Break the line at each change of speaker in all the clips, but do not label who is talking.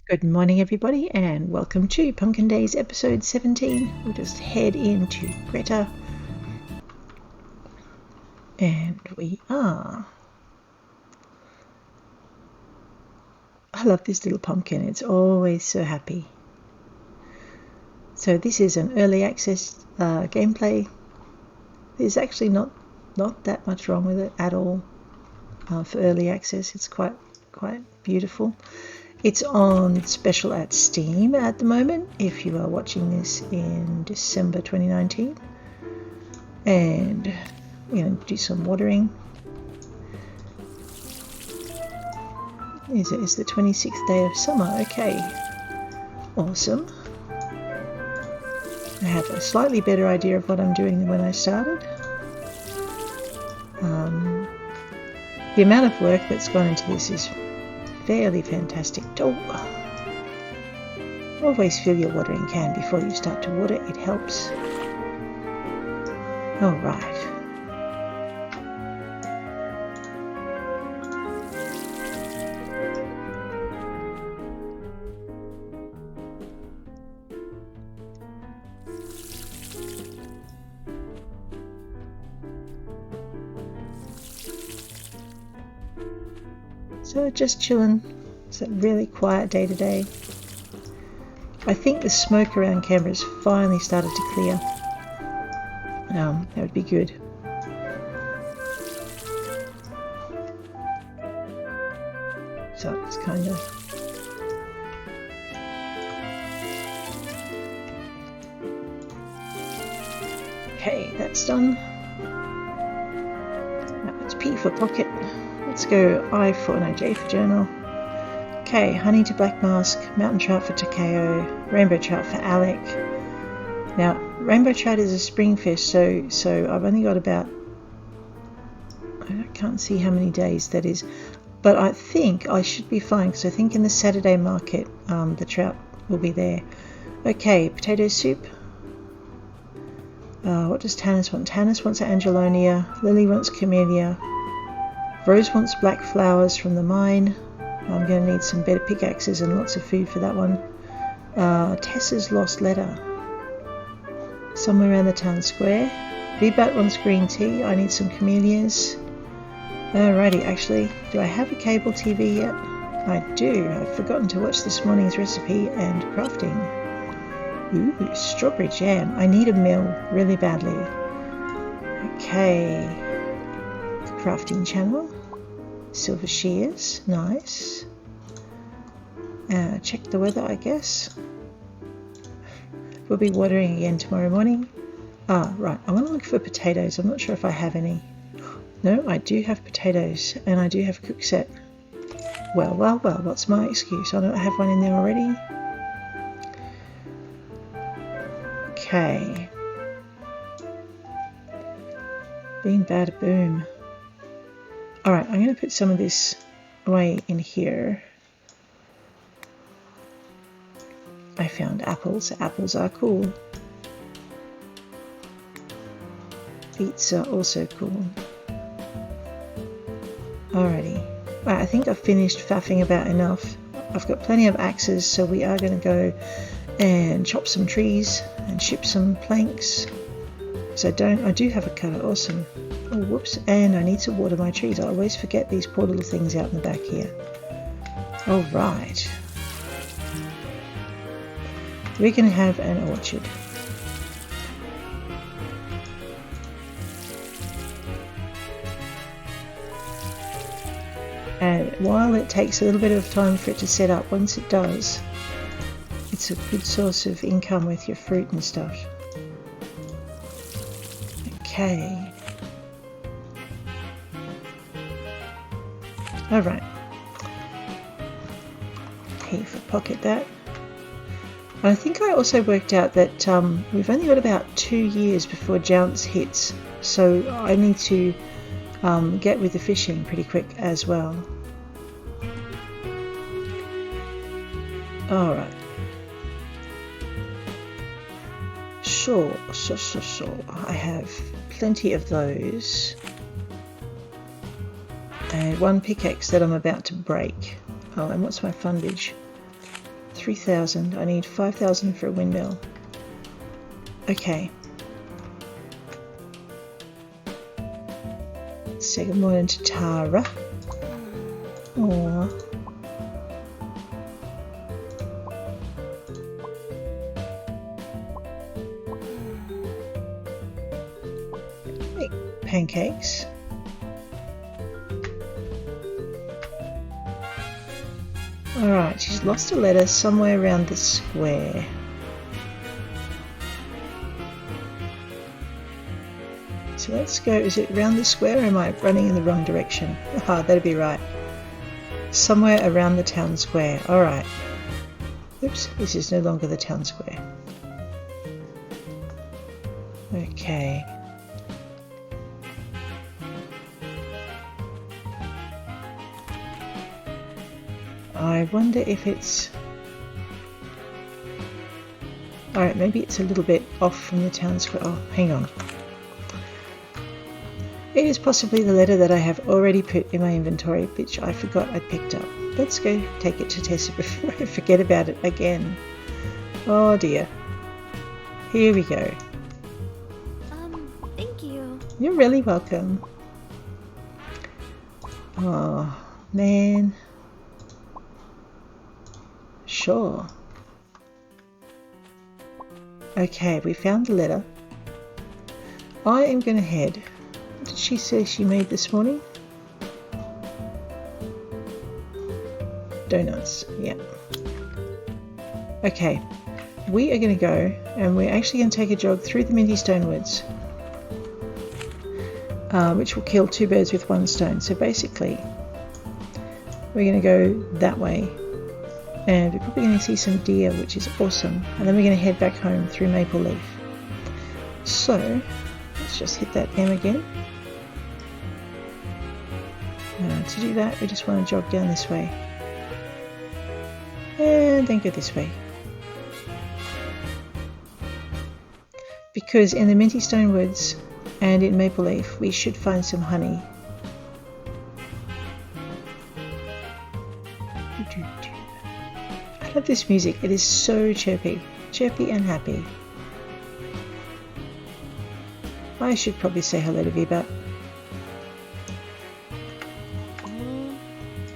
Good morning, everybody, and welcome to Pumpkin Days episode 17. We'll just head into Gretha. And we are. I love this little pumpkin. It's always so happy. So this is an early access gameplay. There's actually not that much wrong with it at all for early access. It's quite beautiful. It's on special at Steam at the moment, if you are watching this in December 2019. And we're going to do some watering. It's the 26th day of summer. Okay, awesome. I have a slightly better idea of what I'm doing than when I started. The amount of work that's gone into this is fairly fantastic. Always fill your watering can before you start to water. It helps. All right. So just chilling. It's a really quiet day today. I think the smoke around Canberra's finally started to clear. That would be good. So it's kind of... Okay, that's done. Now it's P for pocket. Let's go I for J for journal. Okay, honey to black mask, mountain trout for Takeo, rainbow trout for Alec. Now, rainbow trout is a spring fish, so I've only got about, I can't see how many days that is, but I think I should be fine, because I think in the Saturday market the trout will be there. Okay, potato soup. What does Tanis want? Tanis wants Angelonia, Lily wants Camellia, Rose wants black flowers from the mine. I'm going to need some better pickaxes and lots of food for that one. Tessa's lost letter. Somewhere around the town square. Bebat wants green tea. I need some camellias. Alrighty, actually, do I have a cable TV yet? I do. I've forgotten to watch this morning's recipe and crafting. Ooh, strawberry jam. I need a mill really badly. Okay. Crafting channel. Silver shears, nice. Check the weather, I guess. We'll be watering again tomorrow morning. Right, I want to look for potatoes. I'm not sure if I have any. No, I do have potatoes, and I do have a cook set. Well, what's my excuse? I don't have one in there already. Okay. Bean bada boom. Alright, I'm going to put some of this away in here. I found apples. Apples are cool. Beets are also cool. Alrighty. Right, I think I've finished faffing about enough. I've got plenty of axes, so we are going to go and chop some trees and ship some planks. So I do have a cutter. Awesome. Oh, whoops, and I need to water my trees. I always forget these poor little things out in the back here. All right. We're going to have an orchard. And while it takes a little bit of time for it to set up, once it does, it's a good source of income with your fruit and stuff. Okay. Alright. P for pocket that. I think I also worked out that we've only got about 2 years before Jounce hits, so I need to get with the fishing pretty quick as well. Alright. Sure. I have plenty of those. And one pickaxe that I'm about to break. Oh, and what's my fundage? 3,000. I need 5,000 for a windmill. Okay. Let's say good morning to Tara. Aww. Hey, pancakes. Alright, she's lost a letter somewhere around the square. So let's go, is it around the square or am I running in the wrong direction? Aha, that'd be right. Somewhere around the town square, alright. Oops, this is no longer the town square. Okay. I wonder if it's... Alright, maybe it's a little bit off from the town square. Oh, hang on. It is possibly the letter that I have already put in my inventory, which I forgot I picked up. Let's go take it to Tessa before I forget about it again. Oh dear. Here we go.
Thank you.
You're really welcome. Oh, man. Sure. Okay, we found the letter. I am going to head. What did she say she made this morning? Donuts, yeah. Okay, we are going to go and we're actually going to take a jog through the Minty Stone Woods, which will kill two birds with one stone. So basically, we're going to go that way and we're probably going to see some deer, which is awesome. And then we're going to head back home through Maple Leaf. So, let's just hit that M again. To do that, we just want to jog down this way. And then go this way. Because in the Minty Stone Woods and in Maple Leaf, we should find some honey. I love this music. It is so chirpy. Chirpy and happy. I should probably say hello to V-Butt.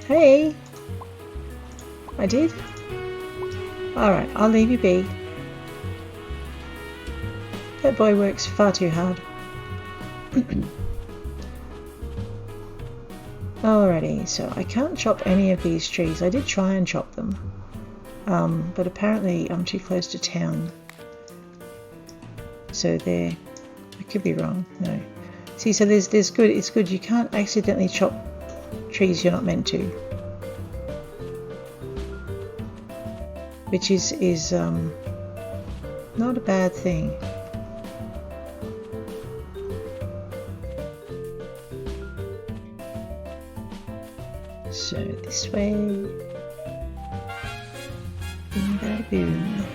Hey! I did? Alright, I'll leave you be. That boy works far too hard. Alrighty, so I can't chop any of these trees. I did try and chop them. But apparently I'm too close to town. So there... I could be wrong. No. See, so there's good. It's good. You can't accidentally chop trees you're not meant to. Which is not a bad thing. So this way. Boom, bada, boom.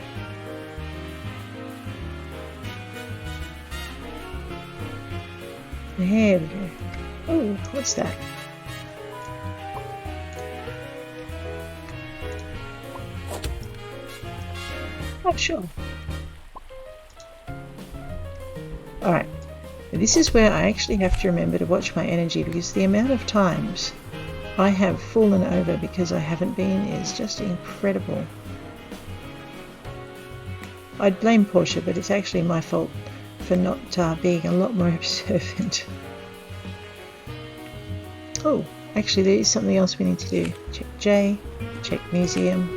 There we go. Oh, what's that? Oh, sure. Alright. This is where I actually have to remember to watch my energy, because the amount of times I have fallen over because I haven't been is just incredible. I'd blame Portia, but it's actually my fault for not being a lot more observant. Oh, actually there is something else we need to do. Check J, check museum,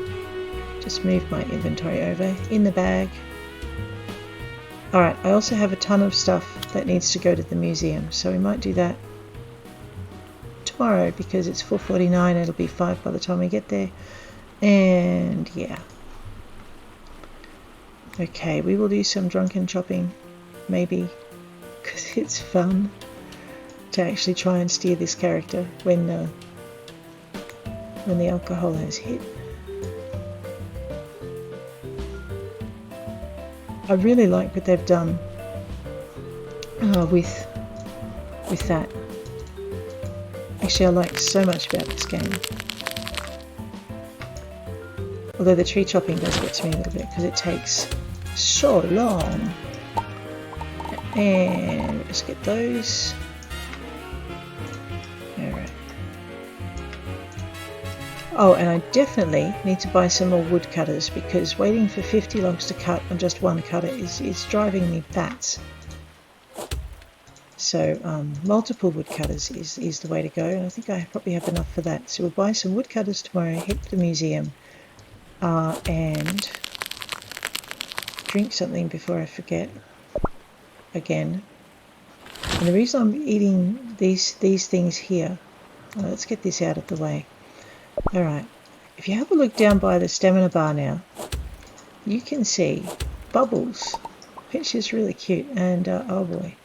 just move my inventory over in the bag. Alright, I also have a ton of stuff that needs to go to the museum, so we might do that tomorrow because it's 4:49, it'll be 5 by the time we get there. And yeah. Okay, we will do some drunken chopping. Maybe, because it's fun to actually try and steer this character when the alcohol has hit. I really like what they've done with that. Actually, I like so much about this game. Although the tree chopping does get to me a little bit because it takes so long. And let's get those. Alright. Oh, and I definitely need to buy some more wood cutters because waiting for 50 logs to cut on just one cutter is driving me bats. So multiple wood cutters is the way to go, and I think I probably have enough for that. So we'll buy some wood cutters tomorrow, head to the museum, and drink something before I forget again. And the reason I'm eating these things here, let's get this out of the way. Alright, if you have a look down by the stamina bar now, you can see bubbles, which is really cute, and oh boy.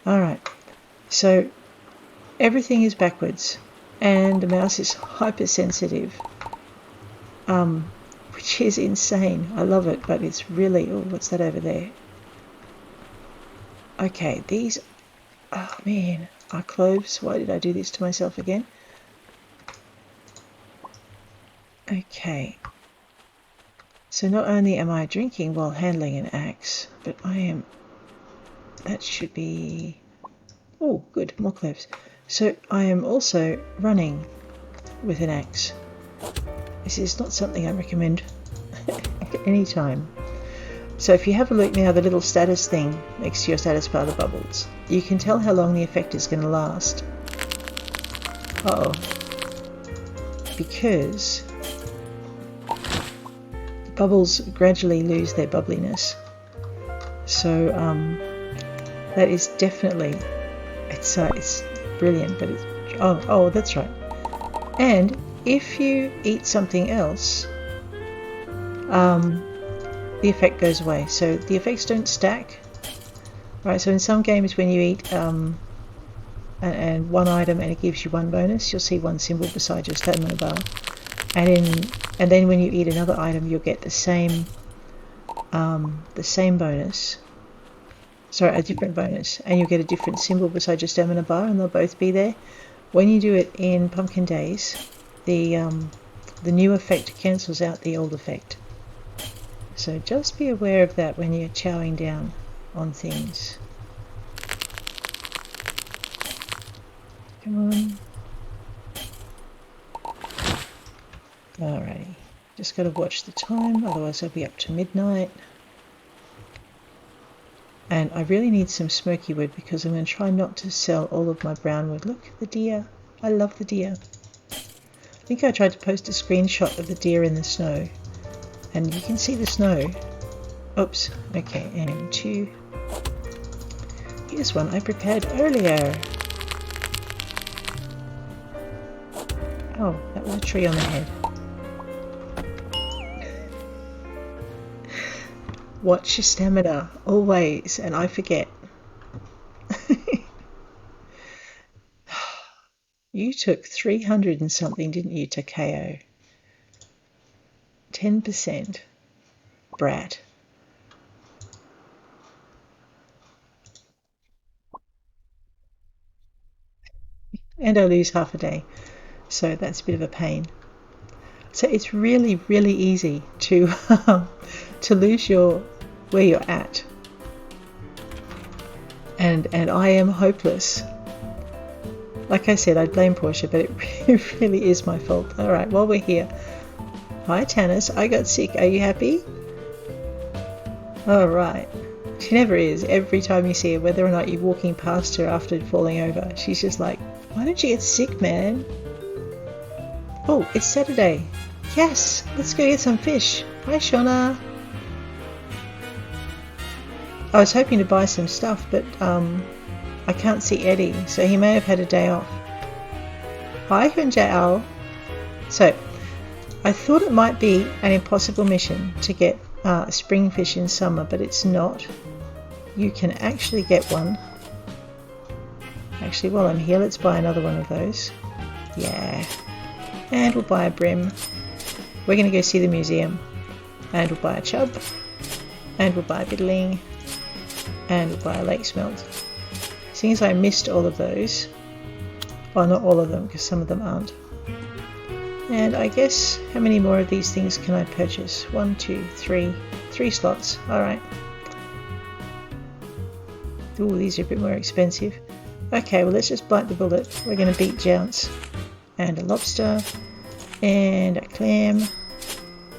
Alright, so everything is backwards, and the mouse is hypersensitive, which is insane. I love it, but it's really... Oh, what's that over there? Okay, these... Oh man, are cloves. Why did I do this to myself again? Okay, so not only am I drinking while handling an axe, but I am... That should be... Oh, good, more cloves. So I am also running with an axe. This is not something I recommend at any time. So if you have a look now, the little status thing next to your status bar, the bubbles, you can tell how long the effect is going to last. Uh-oh. Because the bubbles gradually lose their bubbliness. So that is definitely, it's brilliant, but it's, oh, that's right. And if you eat something else, the effect goes away. So the effects don't stack. Right, so in some games when you eat and one item and it gives you one bonus, you'll see one symbol beside your stamina bar. And then when you eat another item, you'll get the same bonus. Sorry, a different bonus, and you'll get a different symbol beside your stamina bar, and they'll both be there. When you do it in Pumpkin Days, the new effect cancels out the old effect. So just be aware of that when you're chowing down on things. Come on. Alrighty, just got to watch the time, otherwise I'll be up to midnight. And I really need some smoky wood because I'm going to try not to sell all of my brown wood. Look, the deer. I love the deer. I think I tried to post a screenshot of the deer in the snow. And you can see the snow. Oops. Okay, and two. Here's one I prepared earlier. Oh, that was a tree on the head. Watch your stamina, always, and I forget. You took 300 and something, didn't you, to KO? 10%. Brat. And I lose half a day, so that's a bit of a pain. So it's really, really easy to lose where you're at. And I am hopeless. Like I said, I'd blame Portia, but it really is my fault. Alright, while we're here. Hi Tanis, I got sick. Are you happy? Alright. She never is. Every time you see her, whether or not you're walking past her after falling over, she's just like, why don't you get sick, man? Oh, it's Saturday. Yes, let's go get some fish. Hi Shauna. I was hoping to buy some stuff, but I can't see Eddie, so he may have had a day off. Hi Hunjao. So, I thought it might be an impossible mission to get a springfish in summer, but it's not. You can actually get one. Actually, while I'm here, let's buy another one of those. Yeah. And we'll buy a brim. We're going to go see the museum. And we'll buy a chub. And we'll buy a biddling. And we'll buy a lake smelt. Seeing as I missed all of those. Well, not all of them, because some of them aren't. And I guess, how many more of these things can I purchase? 1, 2, 3. 3 slots. Alright. Ooh, these are a bit more expensive. Okay, well let's just bite the bullet. We're going to beat Jounce. And a lobster. And a clam.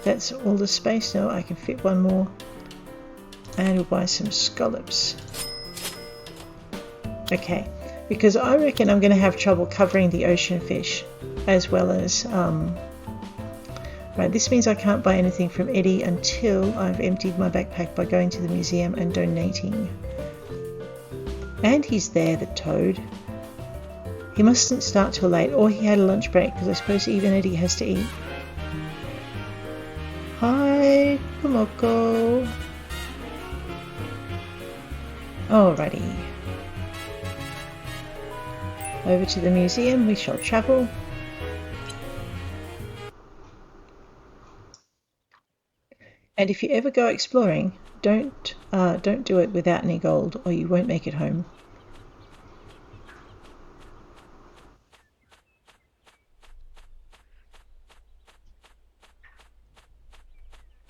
That's all the space. No, I can fit one more. And we'll buy some scallops. Okay, because I reckon I'm going to have trouble covering the ocean fish as well as... Right, this means I can't buy anything from Eddie until I've emptied my backpack by going to the museum and donating. And he's there, the toad. He mustn't start till late, or he had a lunch break, because I suppose even Eddie has to eat. Hi, Kumoko. Alrighty. Over to the museum we shall travel. And if you ever go exploring, don't do it without any gold, or you won't make it home.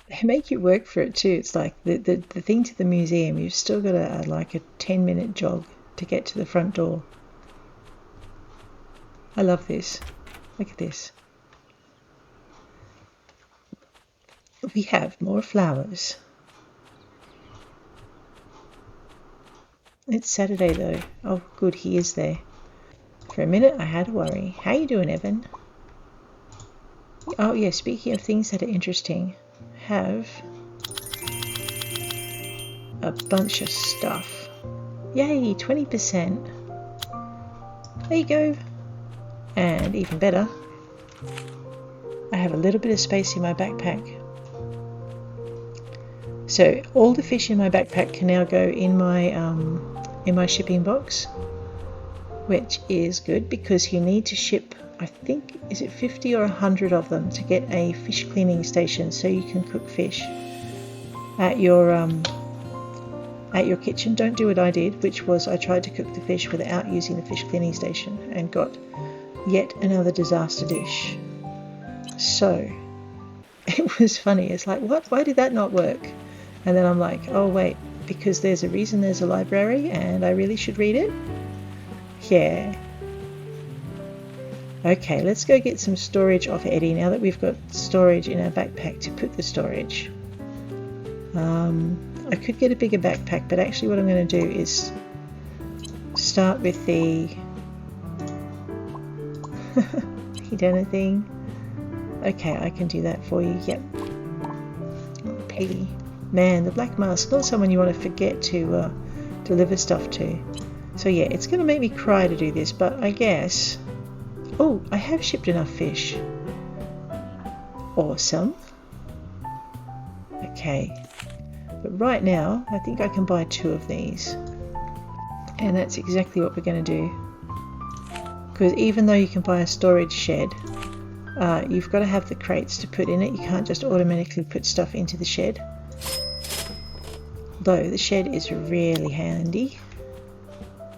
They make you work for it too. It's like the thing to the museum, you've still got like a 10-minute jog to get to the front door. I love this. Look at this. We have more flowers. It's Saturday though. Oh good, he is there. For a minute I had a worry. How you doing, Evan? Oh yeah, speaking of things that are interesting, have a bunch of stuff. Yay, 20%. There you go. And even better, I have a little bit of space in my backpack. So all the fish in my backpack can now go in my shipping box, which is good because you need to ship, I think, is it 50 or 100 of them to get a fish cleaning station so you can cook fish at your kitchen. Don't do what I did, which was I tried to cook the fish without using the fish cleaning station and got yet another disaster dish. So it was funny. It's like, what? Why did that not work? And then I'm like, oh wait, because there's a reason there's a library and I really should read it? Yeah. Okay, let's go get some storage off Eddie now that we've got storage in our backpack to put the storage. I could get a bigger backpack, but actually what I'm going to do is start with the... You done anything? Okay, I can do that for you. Yep. Peggy. Man, the black mask, not someone you want to forget to deliver stuff to. So yeah, it's going to make me cry to do this, but I guess... Oh, I have shipped enough fish. Awesome. Okay. But right now, I think I can buy 2 of these. And that's exactly what we're going to do. Because even though you can buy a storage shed, you've got to have the crates to put in it. You can't just automatically put stuff into the shed. Though the shed is really handy.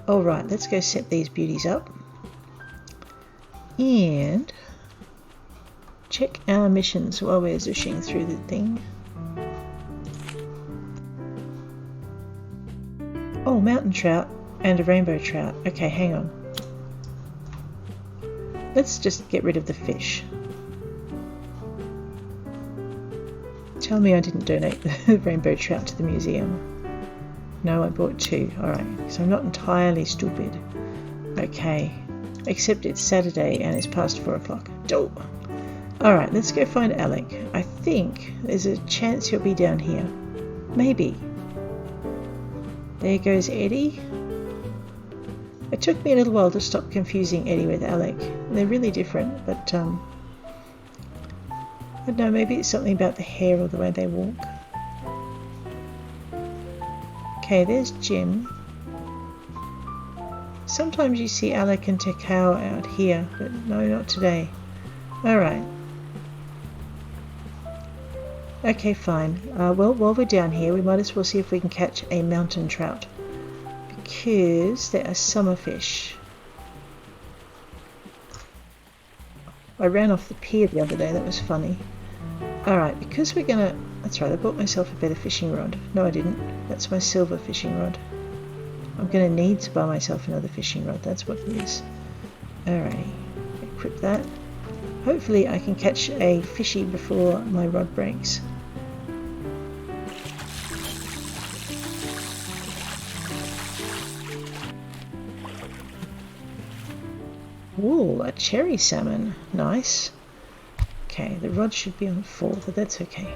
Alright, let's go set these beauties up. And check our missions while we're zooshing through the thing. Oh, mountain trout and a rainbow trout. Okay, hang on. Let's just get rid of the fish. Tell me I didn't donate the rainbow trout to the museum. No, I bought 2. Alright, so I'm not entirely stupid. Okay, except it's Saturday and it's past 4 o'clock. Oh. Alright, let's go find Alec. I think there's a chance he'll be down here. Maybe. There goes Eddie. It took me a little while to stop confusing Eddie with Alec. They're really different, but I don't know, maybe it's something about the hair or the way they walk. Okay, there's Jim. Sometimes you see Alec and Takao out here, but no, not today. Alright. Okay, fine. Well, while we're down here, we might as well see if we can catch a mountain trout. Because there are summer fish. I ran off the pier the other day, that was funny. Alright, because we're gonna... That's right, I bought myself a better fishing rod. No, I didn't. That's my silver fishing rod. I'm gonna need to buy myself another fishing rod, that's what it is. Alrighty, equip that. Hopefully I can catch a fishy before my rod breaks. Ooh, a cherry salmon. Nice. Okay, the rod should be on 4, but that's okay.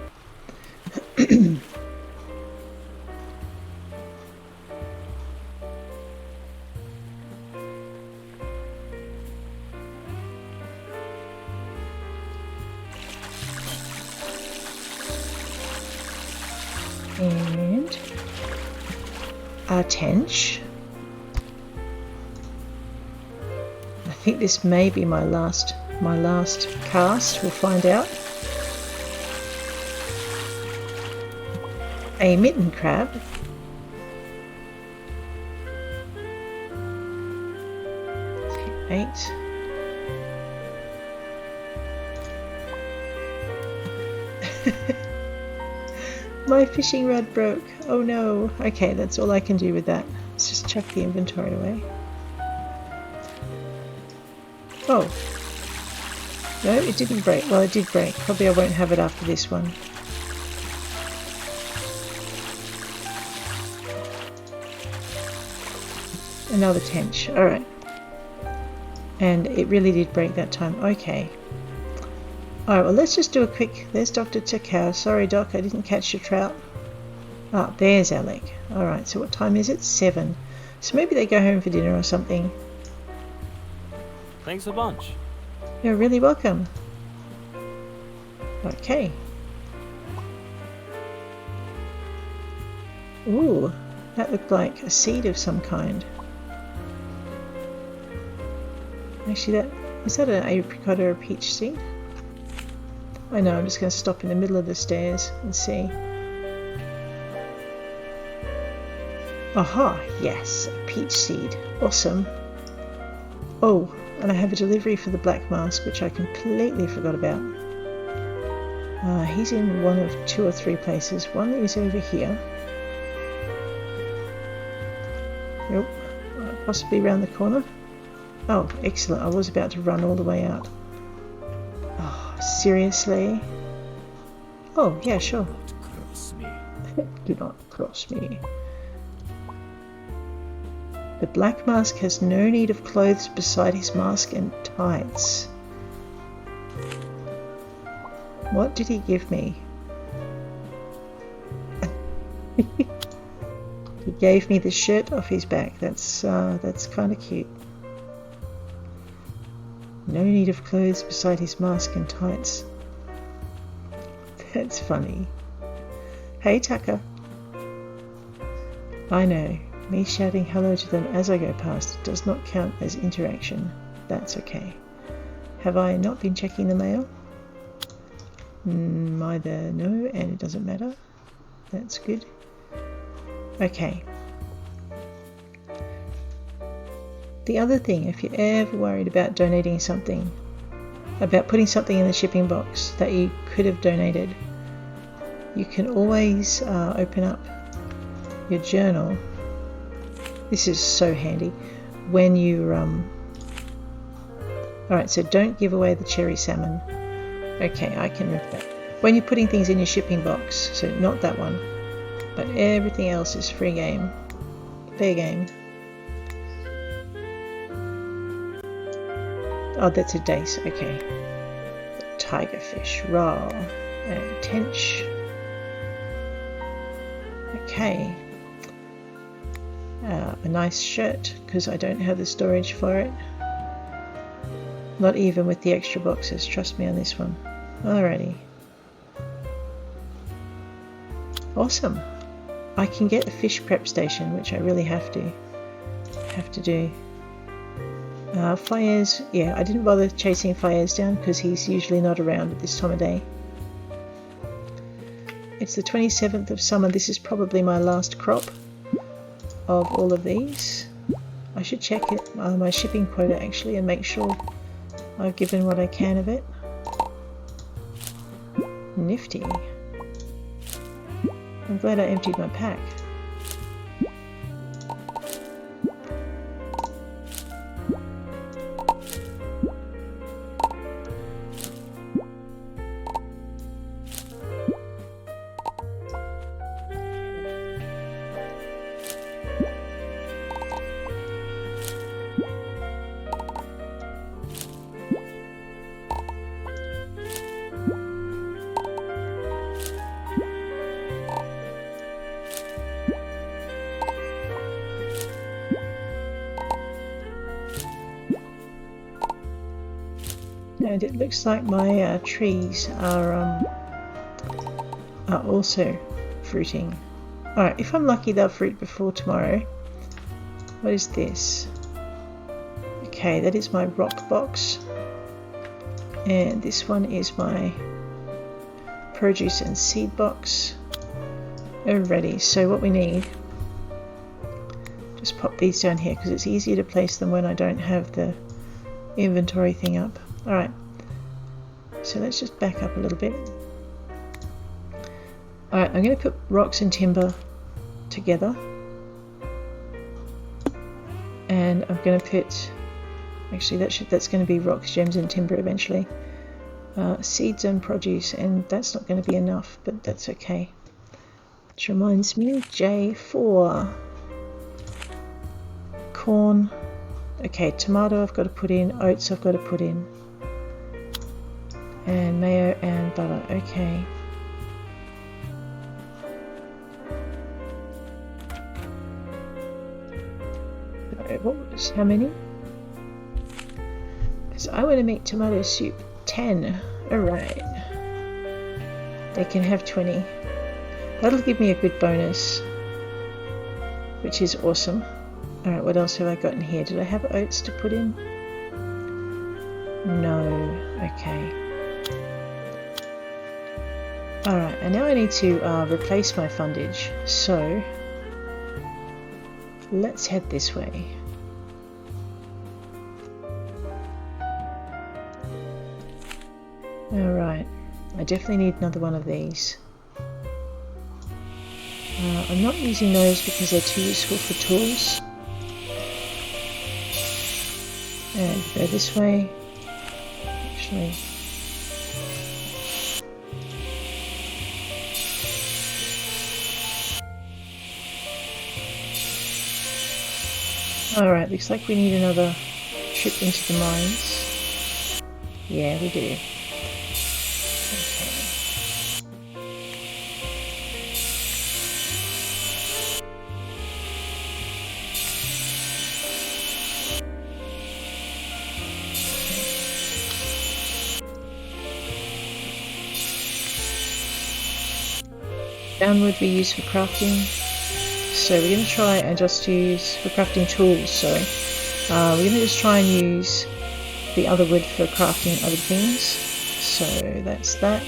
And our tench. I think this may be my last cast, we'll find out. A mitten crab. Eight. My fishing rod broke. Oh no. Okay, that's all I can do with that. Let's just chuck the inventory away. Oh. No, it didn't break. Well, it did break. Probably I won't have it after this one. Another tench. Alright. And it really did break that time. Okay. Alright, well let's just do a quick... There's Dr. Takao. Sorry Doc, I didn't catch your trout. Ah, there's Alec. Alright, so what time is it? 7. So maybe they go home for dinner or something.
Thanks a bunch.
You're really welcome. Okay. Ooh, that looked like a seed of some kind. Actually, is that an apricot or a peach seed? I know, I'm just going to stop in the middle of the stairs and see. Aha, yes, a peach seed. Awesome. Oh, and I have a delivery for the black mask, which I completely forgot about. He's in one of 2 or 3 places. One is over here. Nope, possibly around the corner. Oh, excellent. I was about to run all the way out. Oh, seriously? Oh, yeah, sure.
Don't cross me.
Do not cross me. The black mask has no need of clothes beside his mask and tights. What did he give me? He gave me the shirt off his back. That's kind of cute. No need of clothes beside his mask and tights. That's funny. Hey Tucker. I know. Me shouting hello to them as I go past does not count as interaction. That's okay. Have I not been checking the mail? Either no, and it doesn't matter. That's good. Okay. The other thing, if you're ever worried about donating something, about putting something in the shipping box that you could have donated, you can always open up your journal. This is so handy when you alright, so don't give away the cherry salmon. Okay, I can remember that. When you're putting things in your shipping box, so not that one, but everything else is free game. Fair game. Oh, that's a dace, okay. Tigerfish, raw, and tench. Okay. A nice shirt, because I don't have the storage for it. Not even with the extra boxes, trust me on this one. Alrighty. Awesome. I can get a fish prep station, which I really have to do. Fires, yeah, I didn't bother chasing Fires down because he's usually not around at this time of day. It's the 27th of summer. This is probably my last crop of all of these. I should check it, my shipping quota actually, and make sure I've given what I can of it. Nifty. I'm glad I emptied my pack. And it looks like my trees are also fruiting. Alright, if I'm lucky they'll fruit before tomorrow. What is this? Okay, that is my rock box. And this one is my produce and seed box. Alrighty, so what we need, just pop these down here because it's easier to place them when I don't have the inventory thing up. Alright, so let's just back up a little bit. Alright, I'm going to put rocks and timber together. And I'm going to put, actually that's going to be rocks, gems and timber eventually. Seeds and produce, and that's not going to be enough, but that's okay. Which reminds me, J4. Corn. Okay, tomato I've got to put in, oats I've got to put in. And mayo and butter, okay. What was, how many? Because I want to make tomato soup 10. Alright. They can have 20. That'll give me a good bonus, which is awesome. Alright, what else have I got in here? Did I have oats to put in? No. Okay. Alright, and now I need to replace my fundage. So, let's head this way. Alright, I definitely need another one of these. I'm not using those because they're too useful for tools. And go this way. Actually, alright, looks like we need another trip into the mines. Yeah, we do. Downward we use for crafting, so we're going to try and just use for crafting tools, sorry. We're going to just try and use the other wood for crafting other things, so that's that.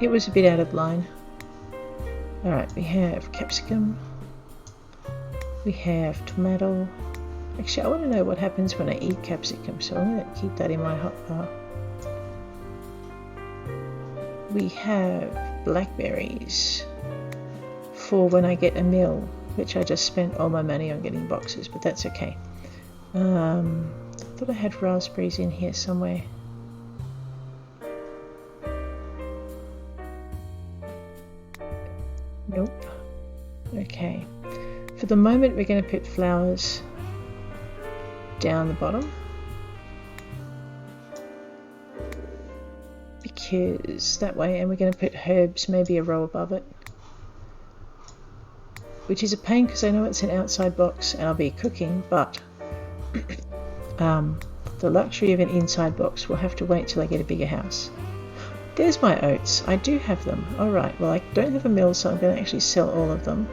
It was a bit out of line. Alright, we have capsicum. We have tomato. Actually, I want to know what happens when I eat capsicum, so I'm going to keep that in my hotbar. We have blackberries for when I get a meal, which I just spent all my money on getting boxes, but that's okay. I thought I had raspberries in here somewhere. Nope. Okay. For the moment we're going to put flowers down the bottom because that way, and we're going to put herbs maybe a row above it, which is a pain because I know it's an outside box and I'll be cooking, but the luxury of an inside box will have to wait till I get a bigger house. There's my oats. I do have them. Alright, well I don't have a mill, so I'm going to actually sell all of them.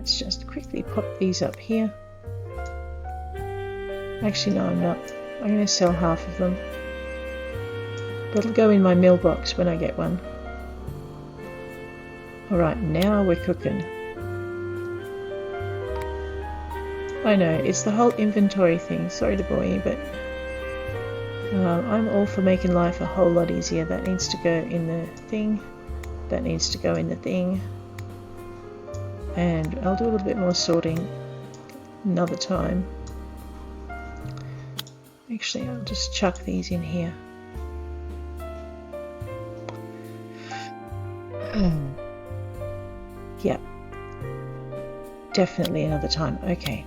let's just quickly pop these up here. Actually, no, I'm not. I'm going to sell half of them. That'll go in my mailbox when I get one. Alright, now we're cooking. I know, it's the whole inventory thing. Sorry to bore you, but I'm all for making life a whole lot easier. That needs to go in the thing. That needs to go in the thing. And I'll do a little bit more sorting another time. Actually, I'll just chuck these in here. Yep. Definitely another time. Okay.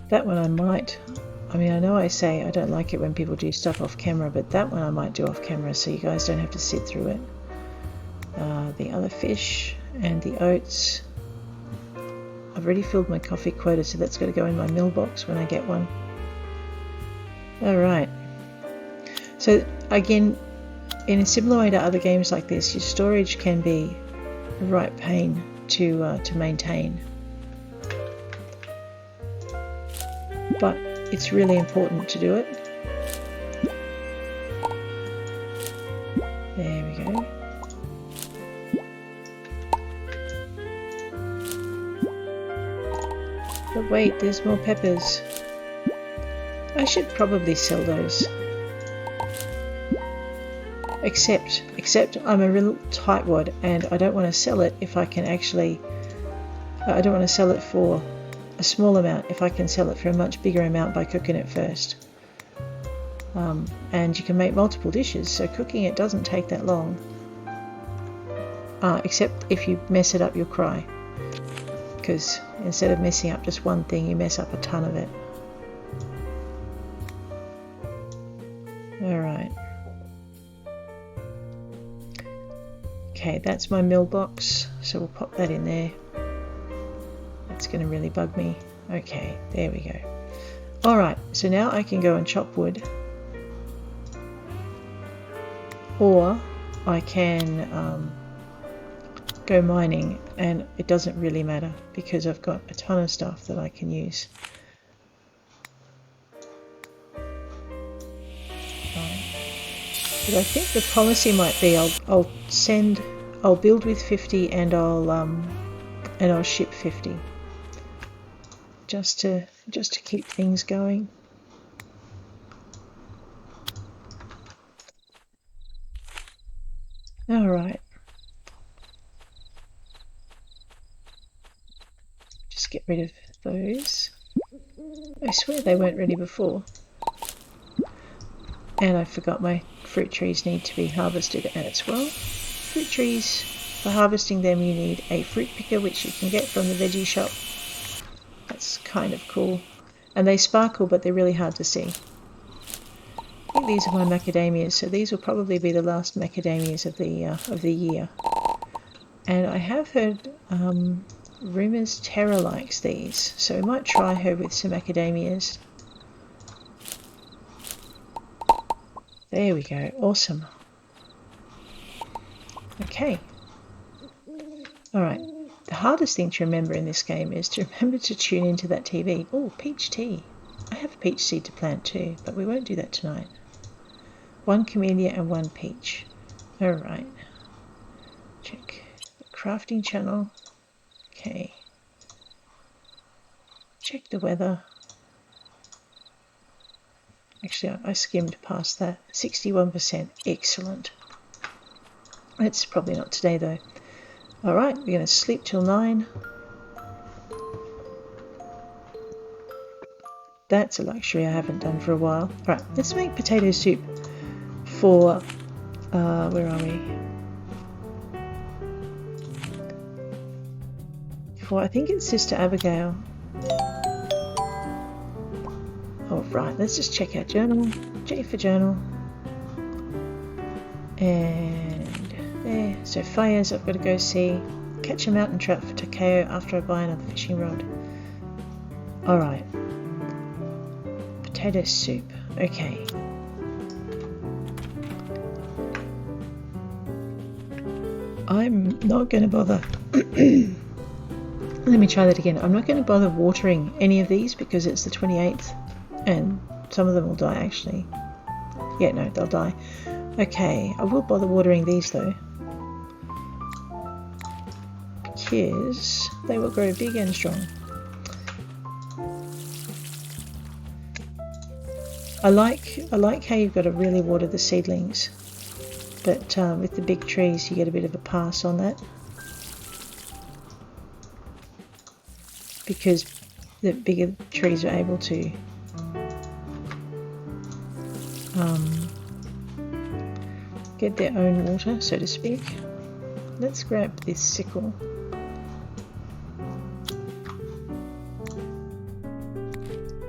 That one I might. I mean, I know I say I don't like it when people do stuff off camera, but that one I might do off camera so you guys don't have to sit through it. The other fish and the oats. I've already filled my coffee quota, so that's got to go in my mailbox when I get one. Alright. So again, in a similar way to other games like this, your storage can be a right pain to maintain. But it's really important to do it. There we go. But wait, there's more peppers. I should probably sell those. Except I'm a real tightwad and I don't want to sell it if I can actually... I don't want to sell it for a small amount if I can sell it for a much bigger amount by cooking it first. And you can make multiple dishes, so cooking it doesn't take that long. Except if you mess it up, you'll cry. Because instead of messing up just one thing, you mess up a ton of it. Alright. Okay, that's my mailbox, so we'll pop that in there. That's going to really bug me. Okay, there we go. Alright, so now I can go and chop wood. Or I can go mining, and it doesn't really matter because I've got a ton of stuff that I can use. But I think the policy might be I'll build with 50 and I'll ship 50 just to keep things going. All right. Just get rid of those. I swear they weren't ready before. And I forgot my fruit trees need to be harvested as well. Fruit trees, for harvesting them you need a fruit picker, which you can get from the veggie shop. That's kind of cool. And they sparkle, but they're really hard to see. I think these are my macadamias, so these will probably be the last macadamias of the year. And I have heard rumours Tara likes these, so we might try her with some macadamias. There we go, awesome. Okay. Alright, the hardest thing to remember in this game is to remember to tune into that TV. Oh, peach tea. I have a peach seed to plant too, but we won't do that tonight. 1 camellia and 1 peach. Alright. Check the crafting channel. Okay. Check the weather. Actually, I skimmed past that. 61%. Excellent. It's probably not today though. Alright, we're going to sleep till 9. That's a luxury I haven't done for a while. Alright, let's make potato soup for, where are we? For, I think it's Sister Abigail. Alright, let's just check our journal. J for journal. And there. So fires I've got to go see. Catch a mountain trout for Takeo after I buy another fishing rod. Alright. Potato soup. Okay. I'm not going to bother. Let me try that again. I'm not going to bother watering any of these because it's the 28th and some of them will die actually. Yeah, no, they'll die. Okay, I will bother watering these though, because they will grow big and strong. I like how you've got to really water the seedlings, but with the big trees you get a bit of a pass on that, because the bigger trees are able to get their own water, so to speak. Let's grab this sickle.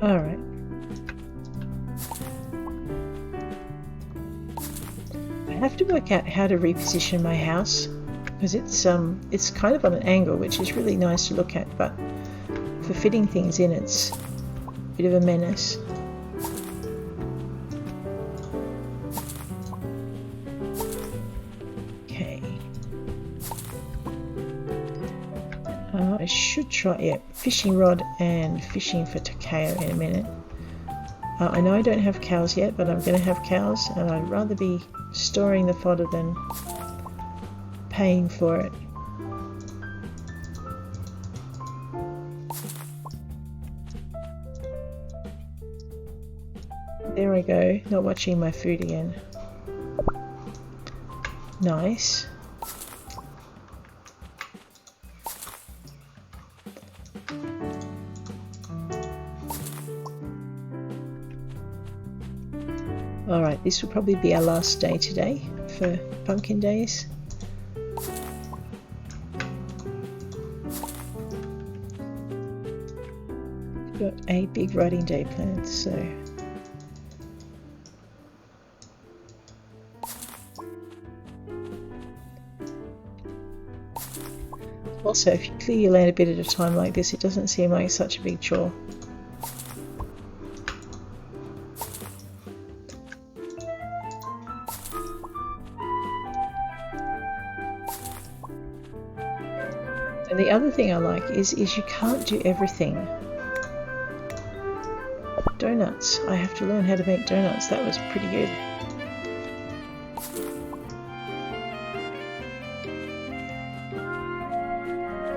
Alright. I have to work out how to reposition my house because it's kind of on an angle, which is really nice to look at, but for fitting things in it's a bit of a menace. I should try, fishing rod and fishing for takeo in a minute. I know I don't have cows yet, but I'm going to have cows, and I'd rather be storing the fodder than paying for it. There I go, not watching my food again. Nice. Alright, this will probably be our last day today for pumpkin days. We've got a big writing day planned, so also if you clear your land a bit at a time like this, it doesn't seem like such a big chore. And the other thing I like is you can't do everything. Donuts. I have to learn how to make donuts. That was pretty good.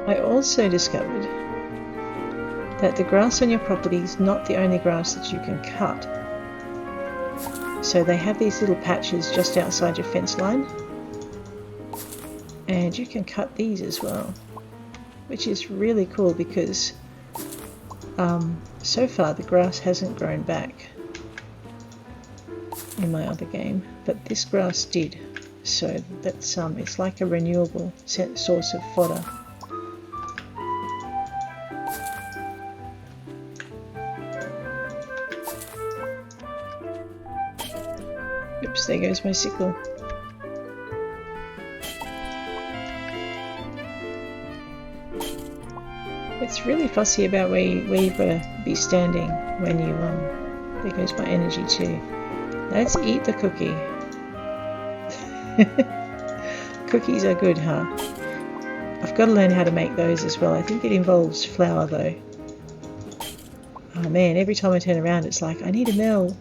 I also discovered that the grass on your property is not the only grass that you can cut. So they have these little patches just outside your fence line, and you can cut these as well, which is really cool because so far the grass hasn't grown back in my other game, but this grass did, so that's it's like a renewable source of fodder. Oops, there goes my sickle. It's really fussy about where you've got to be standing when you, there goes my energy too. Let's eat the cookie. Cookies are good, huh? I've got to learn how to make those as well. I think it involves flour though. Oh man, every time I turn around it's like, I need a mill.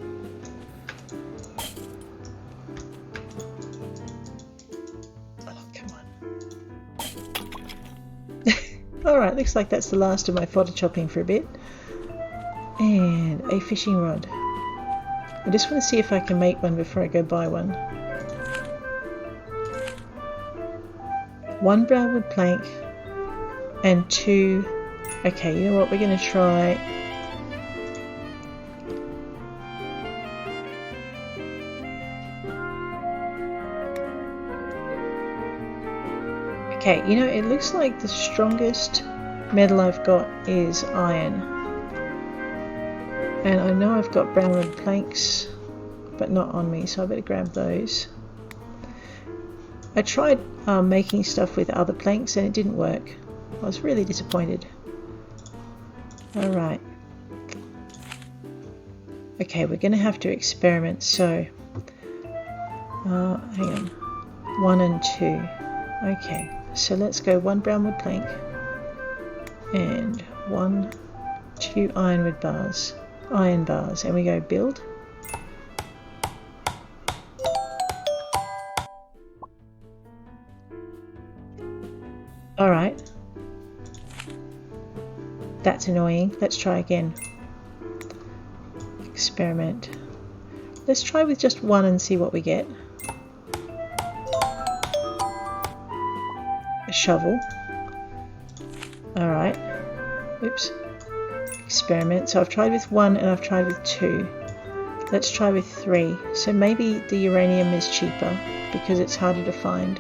Alright, looks like that's the last of my fodder chopping for a bit. And a fishing rod. I just want to see if I can make one before I go buy one. 1 brown wood plank and 2... Okay, you know what, we're going to try... Okay, you know, it looks like the strongest metal I've got is iron. And I know I've got brown wood planks, but not on me, so I better grab those. I tried making stuff with other planks and it didn't work. I was really disappointed. Alright. Okay, we're going to have to experiment, so... hang on. 1 and 2. Okay, so let's go 1 brown wood plank and 2 iron bars, and we go build. Alright, that's annoying. Let's try again. Experiment. Let's try with just 1 and see what we get. A shovel. Alright. Oops. Experiment. So I've tried with 1 and I've tried with 2. Let's try with 3. So maybe the uranium is cheaper because it's harder to find.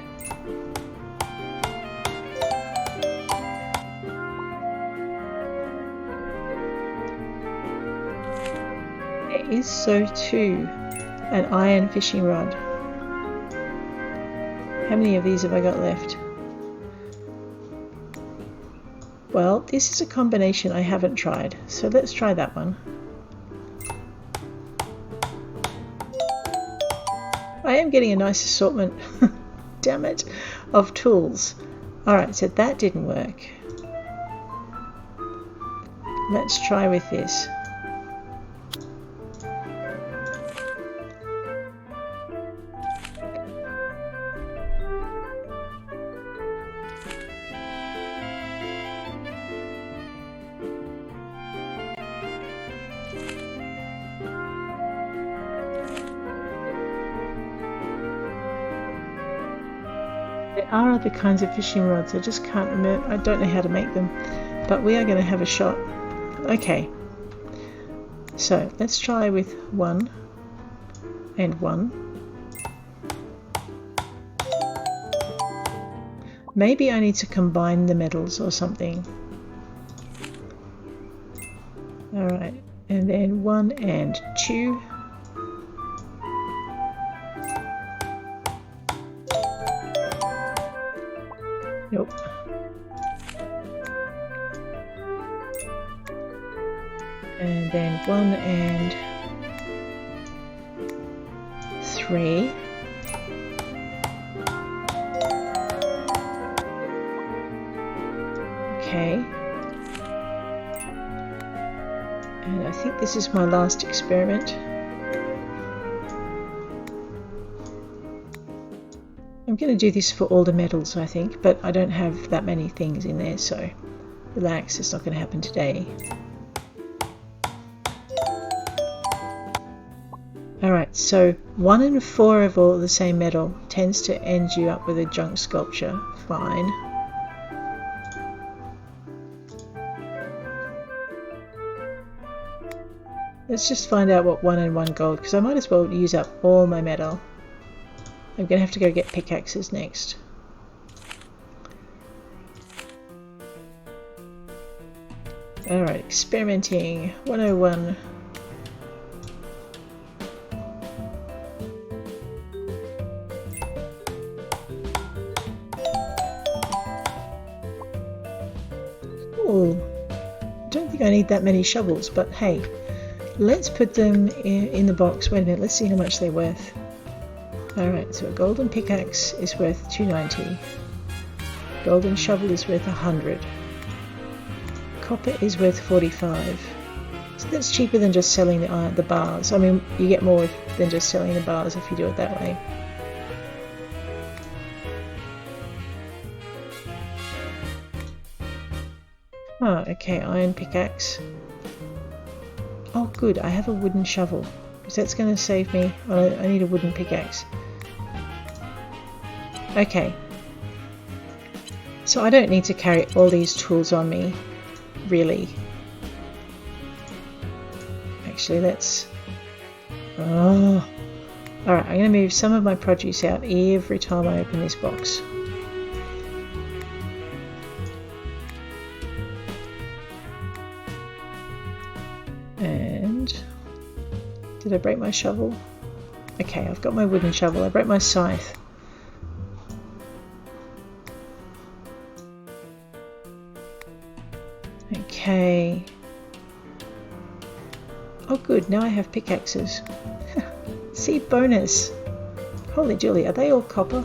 There is so too an iron fishing rod. How many of these have I got left? Well, this is a combination I haven't tried, so let's try that one. I am getting a nice assortment, damn it, of tools. Alright, so that didn't work. Let's try with this. There are other kinds of fishing rods, I just can't remember, I don't know how to make them, but we are going to have a shot. Okay, so let's try with 1 and 1. Maybe I need to combine the metals or something. Alright, and then 1 and 2. Nope. And then 1 and 3. Okay. And I think this is my last experiment. I'm going to do this for all the metals, I think, but I don't have that many things in there, so relax, it's not going to happen today. Alright, so 1 and 4 of all the same metal tends to end you up with a junk sculpture. Fine. Let's just find out what 1 and 1 gold, because I might as well use up all my metal. I'm going to have to go get pickaxes next. Alright, experimenting. 101. Cool. I don't think I need that many shovels, but hey, let's put them in the box. Wait a minute, let's see how much they're worth. Alright, so a golden pickaxe is worth 290. Golden shovel is worth 100. Copper is worth 45. So that's cheaper than just selling the bars. I mean, you get more than just selling the bars if you do it that way. Oh, okay, iron pickaxe. Oh good, I have a wooden shovel. Because that's going to save me. Oh, I need a wooden pickaxe. Okay. So I don't need to carry all these tools on me, really. Actually, let's... Oh. Alright, I'm going to move some of my produce out every time I open this box. And... did I break my shovel? Okay, I've got my wooden shovel. I broke my scythe. Okay. Oh good, now I have pickaxes. See, bonus! Holy Julie, are they all copper?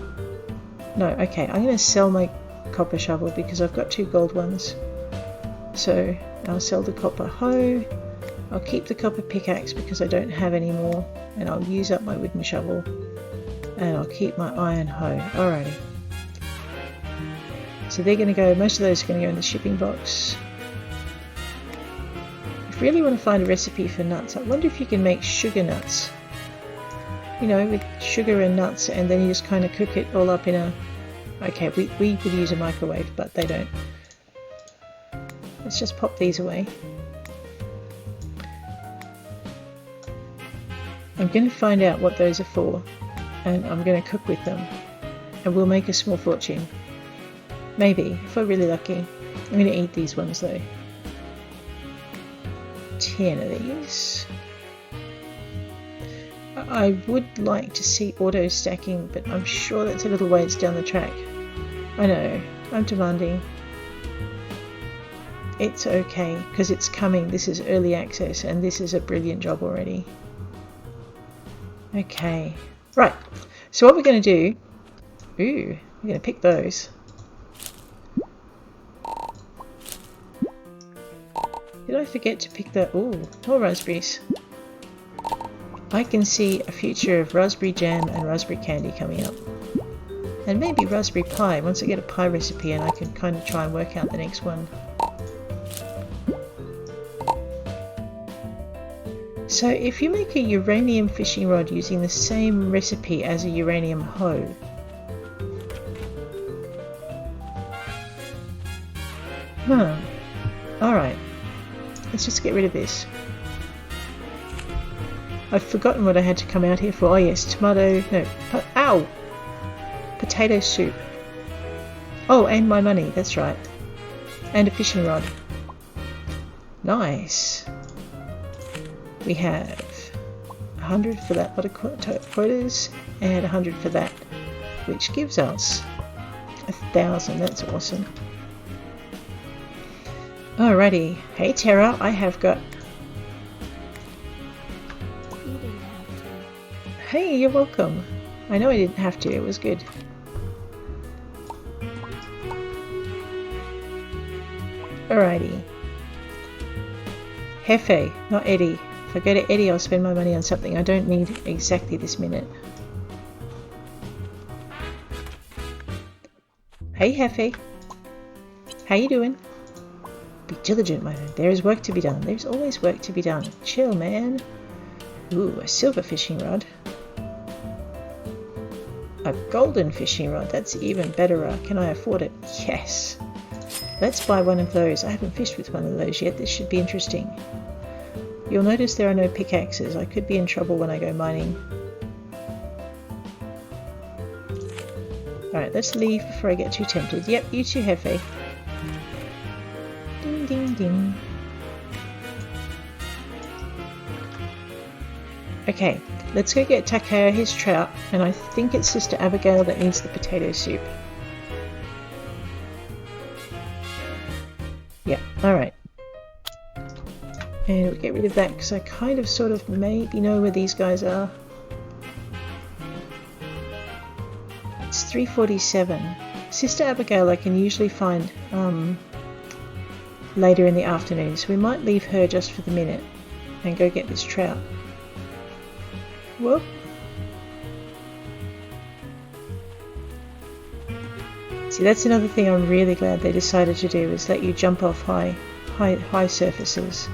No, okay, I'm going to sell my copper shovel because I've got 2 gold ones. So I'll sell the copper hoe. I'll keep the copper pickaxe because I don't have any more, and I'll use up my wooden shovel, and I'll keep my iron hoe. Alrighty. So they're going to go, most of those are going to go in the shipping box. If you really want to find a recipe for nuts, I wonder if you can make sugar nuts. You know, with sugar and nuts, and then you just kind of cook it all up in a... Okay, we could use a microwave, but they don't. Let's just pop these away. I'm going to find out what those are for, and I'm going to cook with them, and we'll make a small fortune. Maybe, if we're really lucky. I'm going to eat these ones though. 10 of these. I would like to see auto stacking, but I'm sure that's a little ways down the track. I know, I'm demanding. It's okay, because it's coming. This is early access, and this is a brilliant job already. Okay, right, so what we're going to do, we're going to pick those. Did I forget to pick the, more raspberries. I can see a future of raspberry jam and raspberry candy coming up. And maybe raspberry pie, once I get a pie recipe, and I can kind of try and work out the next one. So if you make a uranium fishing rod using the same recipe as a uranium hoe, alright, let's just get rid of this. I've forgotten what I had to come out here for. Oh yes, potato soup. Oh, and my money, that's right. And a fishing rod. Nice. We have 100 for that lot of quotas and 100 for that, which gives us 1,000. That's awesome. Alrighty. Hey Tara, I have got...
You didn't have to.
Hey, you're welcome. I know I didn't have to, it was good. Alrighty. Hefe, not Eddie. If I go to Eddie, I'll spend my money on something I don't need exactly this minute. Hey Hefe. How you doing? Be diligent, my friend. There is work to be done. There's always work to be done. Chill, man. Ooh, a silver fishing rod. A golden fishing rod. That's even better. Can I afford it? Yes. Let's buy one of those. I haven't fished with one of those yet. This should be interesting. You'll notice there are no pickaxes. I could be in trouble when I go mining. Alright, let's leave before I get too tempted. Yep, you too, Hefe. Ding, ding, ding. Okay, let's go get Takeo his trout, and I think it's Sister Abigail that needs the potato soup. Yeah, alright. And we'll get rid of that because I kind of sort of maybe know where these guys are. It's 3:47. Sister Abigail I can usually find later in the afternoon, so we might leave her just for the minute and go get this trout. Whoop. See, that's another thing I'm really glad they decided to do, is let you jump off high surfaces.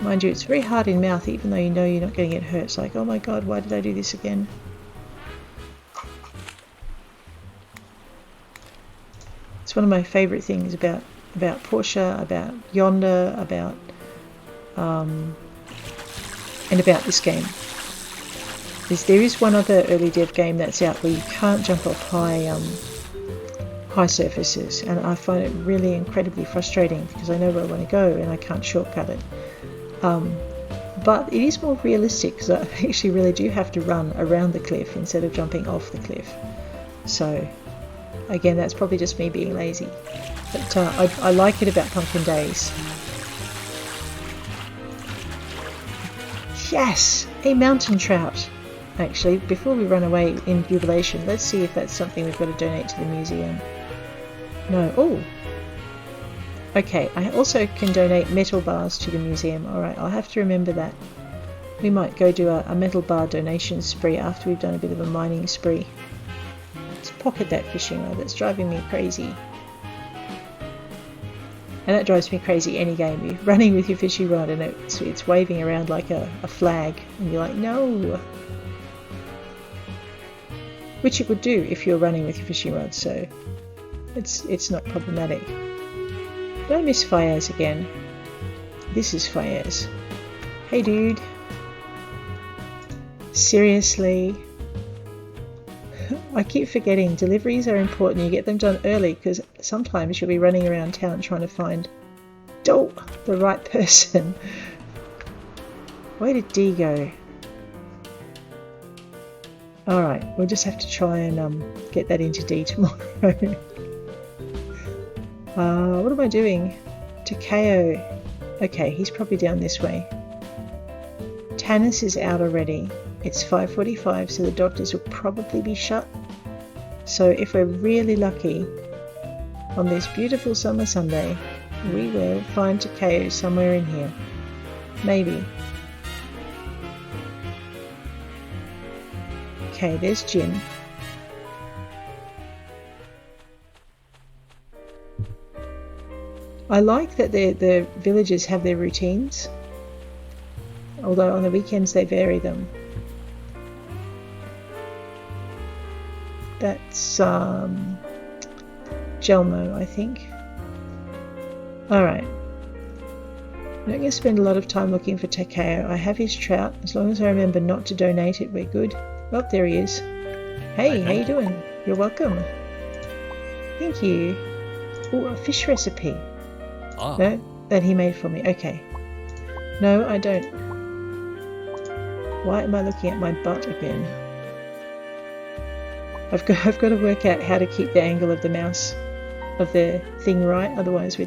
Mind you, it's very hard in mouth, even though you know you're not going to get hurt. It's like, oh my god, why did I do this again? It's one of my favourite things about Portia, about Yonder, about and about this game. There is one other early dev game that's out where you can't jump off high surfaces, and I find it really incredibly frustrating because I know where I want to go and I can't shortcut it. But it is more realistic because I actually really do have to run around the cliff instead of jumping off the cliff. So again, that's probably just me being lazy, but I like it about Pumpkin Days. Yes, a mountain trout. actually, before we run away in jubilation, let's see if that's something we've got to donate to the museum. No. Oh! Okay, I also can donate metal bars to the museum. Alright, I'll have to remember that. We might go do a metal bar donation spree after we've done a bit of a mining spree. Let's pocket that fishing rod. That's driving me crazy. And that drives me crazy any game. You're running with your fishing rod and it's waving around like a flag. And you're like, no! Which it would do if you're running with your fishing rod, so it's not problematic. Did I miss Fayez again? This is Fayez. Hey dude. Seriously? I keep forgetting deliveries are important. You get them done early because sometimes you'll be running around town trying to find the right person. Where did D go? Alright, we'll just have to try and get that into D tomorrow. What am I doing? Takeo. Okay, he's probably down this way. Tanis is out already. It's 5:45, so the doctors will probably be shut. So if we're really lucky, on this beautiful summer Sunday, we will find Takeo somewhere in here. Maybe. Okay, there's Jin. I like that the villagers have their routines, although on the weekends they vary them. That's Jelmo, I think. Alright. I'm not going to spend a lot of time looking for Takeo. I have his trout. As long as I remember not to donate it, we're good. Oh, there he is. Hey, how you doing? You're welcome. Thank you. Oh, a fish recipe.
Ah.
No, that he made for me. Okay. No, I don't. Why am I looking at my butt again? I've got to work out how to keep the angle of the mouse of the thing right. Otherwise, I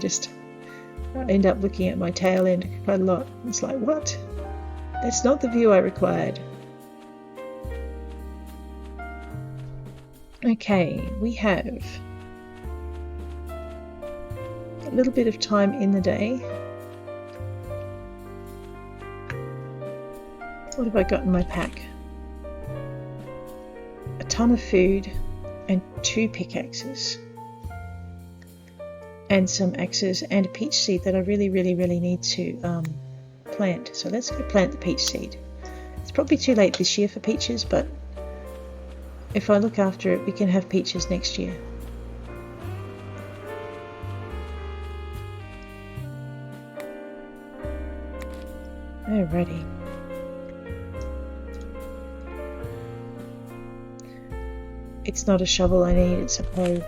end up looking at my tail end quite a lot. It's like, what? That's not the view I required. Okay, we have a little bit of time in the day. What have I got in my pack? A ton of food and 2 pickaxes. And some axes and a peach seed that I really need to plant. So let's go plant the peach seed. It's probably too late this year for peaches, but if I look after it, we can have peaches next year. Alrighty. It's not a shovel I need, it's a hoe.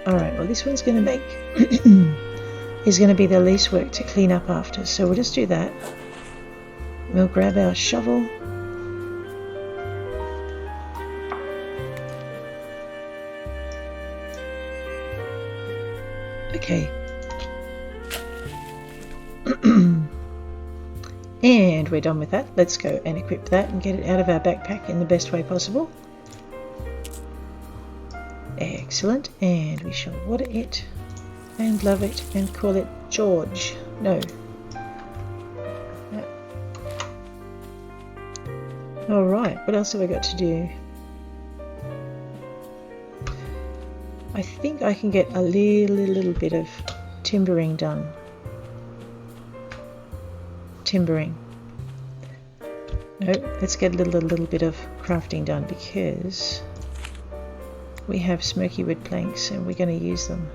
Alright, well this one's going to make is going to be the least work to clean up after, so we'll just do that. We'll grab our shovel. Okay. And we're done with that. Let's go and equip that and get it out of our backpack in the best way possible. Excellent. And we shall water it and love it and call it George. No. Alright, what else have I got to do? I think I can get a little bit of timbering done. Timbering. No, let's get a little bit of crafting done because we have smoky wood planks and we're going to use them.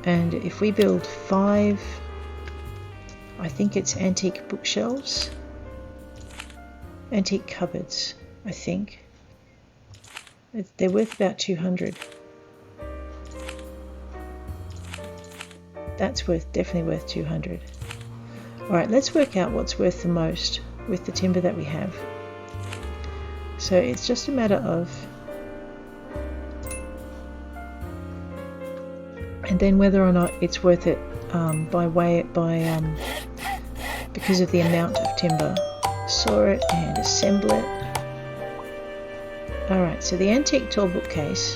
And if we build 5, I think it's antique bookshelves, antique cupboards, I think. They're worth about 200. That's definitely worth 200. Alright, let's work out what's worth the most with the timber that we have. So it's just a matter of, and then whether or not it's worth it by because of the amount of timber. Saw it and assemble it. Alright, so the antique tall bookcase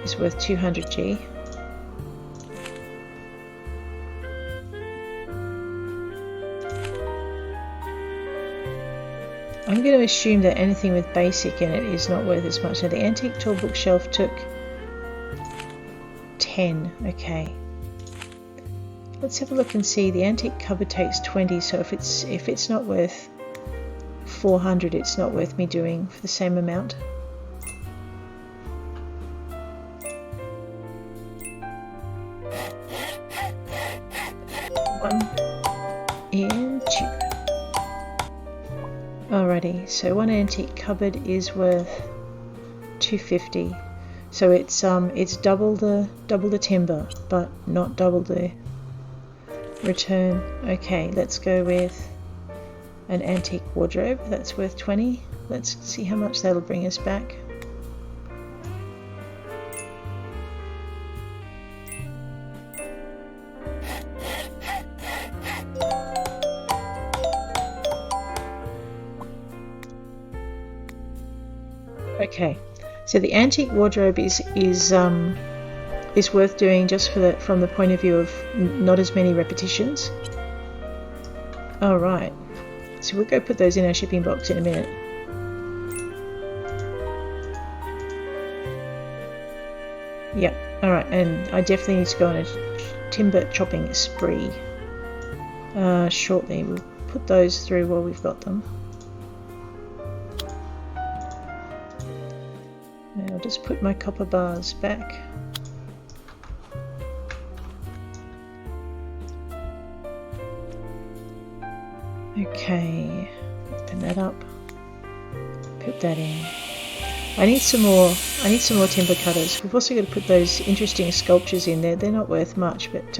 is worth 200G. I'm going to assume that anything with basic in it is not worth as much. So the antique tall bookshelf took 10. Okay. Let's have a look and see. The antique cupboard takes 20, so if it's not worth 400, it's not worth me doing for the same amount. One and two. Alrighty, so one antique cupboard is worth 250. So it's double the timber, but not double the return. Okay, let's go with an antique wardrobe. That's worth 20. Let's see how much that'll bring us back. Okay, so the antique wardrobe is worth doing just from the point of view of not as many repetitions. All right, so we'll go put those in our shipping box in a minute. Yep. All right, and I definitely need to go on a timber chopping spree shortly. We'll put those through while we've got them. I'll just put my copper bars back. Okay, open that up. Put that in. I need some more timber cutters. We've also got to put those interesting sculptures in there. They're not worth much, but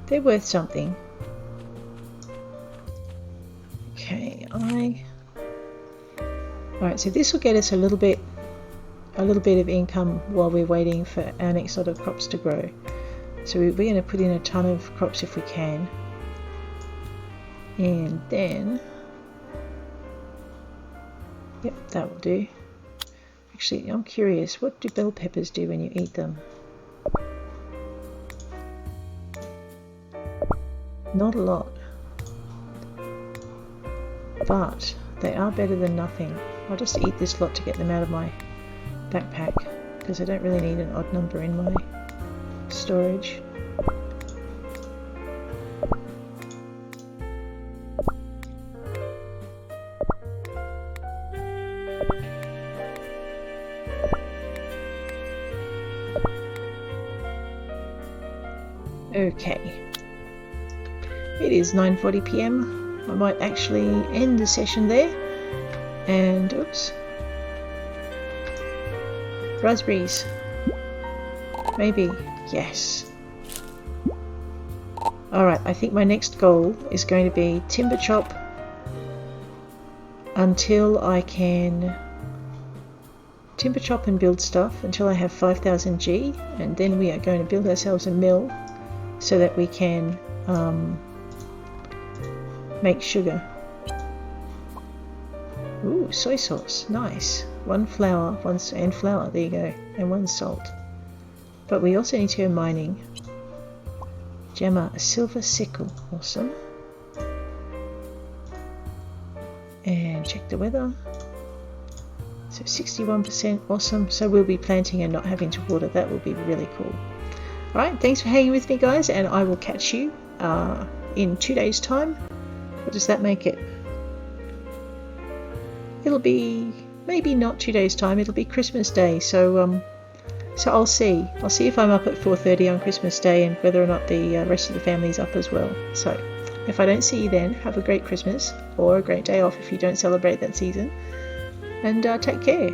they're worth something. Okay, Alright, so this will get us a little bit of income while we're waiting for our next lot of crops to grow. So we're going to put in a ton of crops if we can. And then, yep, that will do. Actually, I'm curious, what do bell peppers do when you eat them? Not a lot. But they are better than nothing. I'll just eat this lot to get them out of my backpack, because I don't really need an odd number in my storage. Okay, it is 9:40 PM. I might actually end the session there. And oops, raspberries, maybe, yes. Alright, I think my next goal is going to be timber chop until I can timber chop and build stuff until I have 5000 G, and then we are going to build ourselves a mill so that we can make sugar. Ooh, soy sauce, nice. One flour, and flour, there you go, and one salt. But we also need to go mining. Gemma, a silver sickle, awesome. And check the weather. So 61%, awesome. So we'll be planting and not having to water. That will be really cool. Alright, thanks for hanging with me, guys, and I will catch you in 2 days' time. What does that make it? It'll be maybe not 2 days' time. It'll be Christmas Day. So I'll see. I'll see if I'm up at 4:30 on Christmas Day and whether or not the rest of the family's up as well. So if I don't see you then, have a great Christmas or a great day off if you don't celebrate that season. And take care.